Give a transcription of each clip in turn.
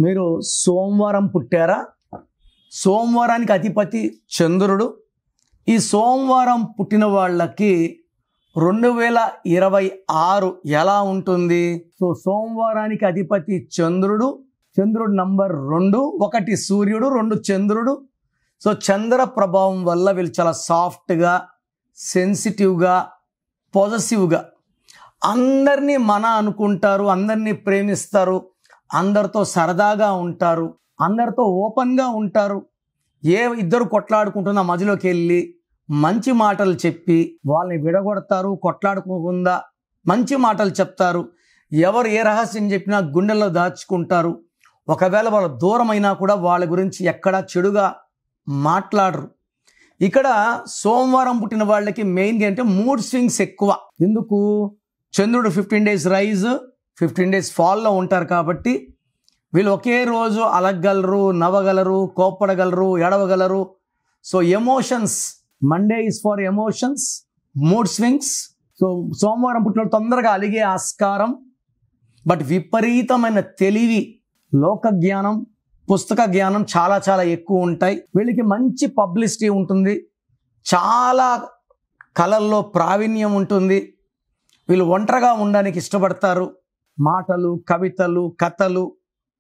మీరు సోమవారం పుట్టారా? సోమవారానికి అధిపతి చంద్రుడు. ఈ సోమవారం పుట్టిన వాళ్ళకి 2026 ఎలా ఉంటుంది? సో సోమవారానికి అధిపతి చంద్రుడు. చంద్రుడు నంబర్ 2, 1 సూర్యుడు, 2 చంద్రుడు. సో చంద్ర ప్రభావం వల్ల వీళ్ళు చాలా సాఫ్ట్గా, సెన్సిటివ్గా, పాజిటివ్గా, అందరినీ మన అనుకుంటారు, అందరినీ ప్రేమిస్తారు, అందరితో సరదాగా ఉంటారు, అందరితో ఓపెన్గా ఉంటారు. ఏ ఇద్దరు కొట్లాడుకుంటున్న మధ్యలోకి వెళ్ళి మంచి మాటలు చెప్పి వాళ్ళని విడగొడతారు. కొట్లాడుకోకుండా మంచి మాటలు చెప్తారు. ఎవరు ఏ రహస్యం చెప్పినా గుండెల్లో దాచుకుంటారు. ఒకవేళ వాళ్ళు దూరమైనా కూడా వాళ్ళ గురించి ఎక్కడా చెడుగా మాట్లాడరు. ఇక్కడ సోమవారం పుట్టిన వాళ్ళకి మెయిన్గా అంటే మూడ్ స్వింగ్స్ ఎక్కువ. ఎందుకు? చంద్రుడు 15 days రైజ్, 15 days ఫాల్లో ఉంటారు కాబట్టి వీళ్ళు ఒకే రోజు అలగగలరు, నవ్వగలరు, కోప్పడగలరు, ఏడవగలరు. So emotions, Monday is for emotions, mood swings. So సోమవారం పుట్టిన తొందరగా అలిగే ఆస్కారం, బట్ విపరీతమైన తెలివి, లోక జ్ఞానం, పుస్తక జ్ఞానం చాలా చాలా ఎక్కువ ఉంటాయి. వీళ్ళకి మంచి పబ్లిసిటీ ఉంటుంది, చాలా కళల్లో ప్రావీణ్యం ఉంటుంది. వీళ్ళు ఒంటరిగా ఉండడానికి ఇష్టపడతారు. మాటలు, కవితలు, కథలు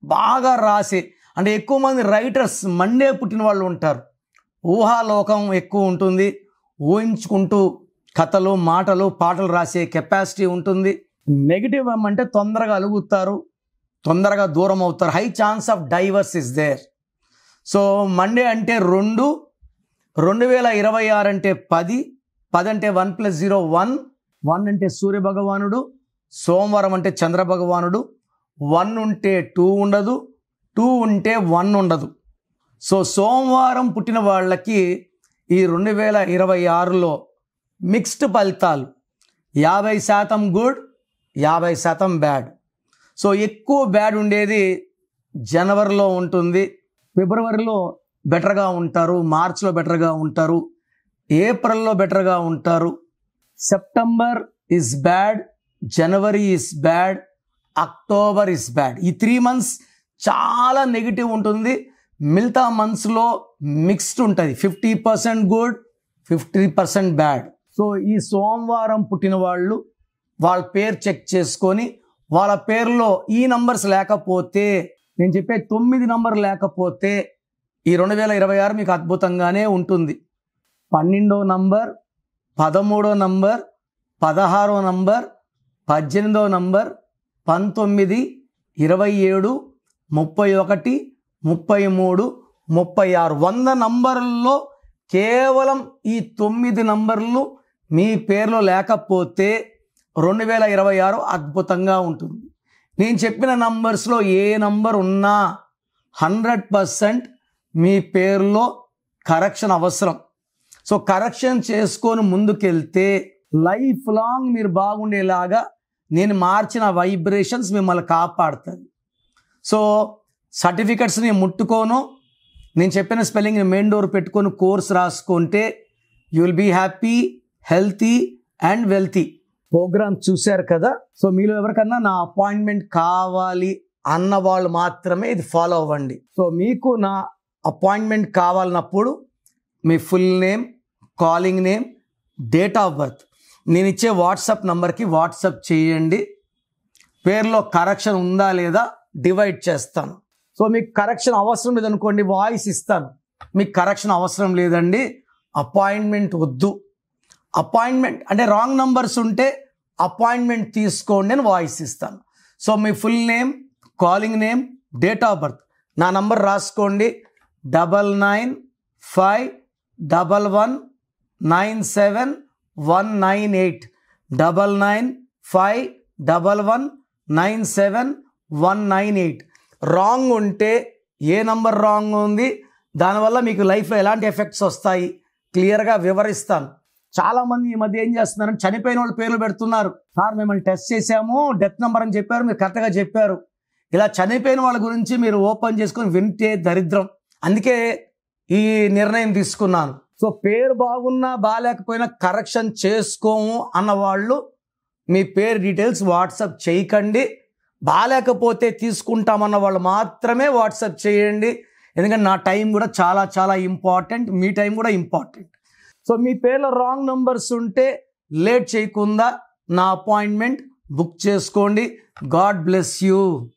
బాగా రాసే, అంటే ఎక్కువ మంది రైటర్స్ మండే పుట్టిన వాళ్ళు ఉంటారు. ఊహాలోకం ఎక్కువ ఉంటుంది. ఊహించుకుంటూ కథలు, మాటలు, పాటలు రాసే కెపాసిటీ ఉంటుంది. నెగిటివ్ ఏమంటే తొందరగా అలుగుతారు, తొందరగా దూరం అవుతారు. High chance of divorce is there. So Monday అంటే 2, 2026 అంటే 10, 10 అంటే 1 + 0 1, 1 అంటే సూర్య భగవానుడు, సోమవారం అంటే చంద్ర భగవానుడు. 1 ఉంటే 2 ఉండదు, 2 ఉంటే 1 ఉండదు. సో సోమవారం పుట్టిన వాళ్ళకి ఈ 2026లో మిక్స్డ్ ఫలితాలు, 50% గుడ్, 50% బ్యాడ్. సో ఎక్కువ బ్యాడ్ ఉండేది జనవరిలో ఉంటుంది, ఫిబ్రవరిలో బెటర్గా ఉంటారు, మార్చ్లో బెటర్గా ఉంటారు, ఏప్రిల్లో బెటర్గా ఉంటారు, September is bad, January is bad, October is bad. ఈ 3 months చాలా నెగిటివ్ ఉంటుంది. మిగతా మంత్స్లో మిక్స్డ్ ఉంటుంది, 50% గుడ్, 50% బ్యాడ్. సో ఈ సోమవారం పుట్టిన వాళ్ళు వాళ్ళ పేరు చెక్ చేసుకొని, వాళ్ళ పేరులో ఈ నంబర్స్ లేకపోతే, నేను చెప్పే 9 నంబర్ లేకపోతే ఈ 2026 మీకు అద్భుతంగానే ఉంటుంది. 12వ నంబర్, 13వ నంబర్, 16వ నంబర్, 18వ నంబర్, 19, 27, 31, 33, 36, 100 నంబర్లలో కేవలం ఈ 9 నంబర్లు మీ పేరులో లేకపోతే 2026 అద్భుతంగా ఉంటుంది. నేను చెప్పిన నంబర్స్లో ఏ నంబర్ ఉన్నా 100% మీ పేరులో కరెక్షన్ అవసరం. సో కరెక్షన్ చేసుకొని ముందుకెళ్తే లైఫ్ లాంగ్ మీరు బాగుండేలాగా నేను మార్చిన వైబ్రేషన్స్ మిమ్మల్ని కాపాడుతుంది. సో సర్టిఫికెట్స్ని ముట్టుకోను, నేను చెప్పిన స్పెల్లింగ్ని మెయిన్ డోర్ పెట్టుకొని కోర్స్ రాసుకుంటే you will be happy, healthy and wealthy. Program చూశారు కదా. సో మీలో ఎవరికన్నా నా అపాయింట్మెంట్ కావాలి అన్న వాళ్ళు మాత్రమే ఇది ఫాలో అవ్వండి. సో మీకు నా అపాయింట్మెంట్ కావాలన్నప్పుడు మీ full name, calling name, date of birth నేను ఇచ్చే వాట్సాప్ నంబర్కి వాట్సాప్ చేయండి. పేరులో కరెక్షన్ ఉందా లేదా డివైడ్ చేస్తాను. సో మీకు కరెక్షన్ అవసరం లేదనుకోండి, వాయిస్ ఇస్తాను. మీకు కరెక్షన్ అవసరం లేదండి, అపాయింట్మెంట్ వద్దు, అపాయింట్మెంట్ అంటే రాంగ్ నంబర్స్ ఉంటే అపాయింట్మెంట్ తీసుకోండి అని వాయిస్ ఇస్తాను. So me full name, calling name, date of birth నా నంబర్ రాసుకోండి. 9951197198, 9951197198. రాంగ్ ఉంటే ఏ నంబర్ రాంగ్ ఉంది, దానివల్ల మీకు లైఫ్లో ఎలాంటి ఎఫెక్ట్స్ వస్తాయి క్లియర్గా వివరిస్తాను. చాలామంది ఈ మధ్య ఏం చేస్తున్నారంటే చనిపోయిన వాళ్ళ పేర్లు పెడుతున్నారు. సార్ మిమ్మల్ని టెస్ట్ చేశాము, డెత్ నెంబర్ అని చెప్పారు, మీరు కరెక్ట్గా చెప్పారు. ఇలా చనిపోయిన వాళ్ళ గురించి మీరు ఓపెన్ చేసుకొని వింటే దరిద్రం. అందుకే ఈ నిర్ణయం తీసుకున్నాను. సో పేరు బాగున్నా బాగాలేకపోయినా కరెక్షన్ చేసుకోము అన్న వాళ్ళు మీ పేరు డీటెయిల్స్ వాట్సాప్ చేయకండి. బాగాలేకపోతే తీసుకుంటామన్న వాళ్ళు మాత్రమే వాట్సాప్ చేయండి. ఎందుకంటే నా టైం కూడా చాలా చాలా ఇంపార్టెంట్, మీ టైం కూడా ఇంపార్టెంట్. సో మీ పేర్లో రాంగ్ నంబర్స్ ఉంటే లేట్ చేయకుండా నా అపాయింట్మెంట్ బుక్ చేసుకోండి. God bless you.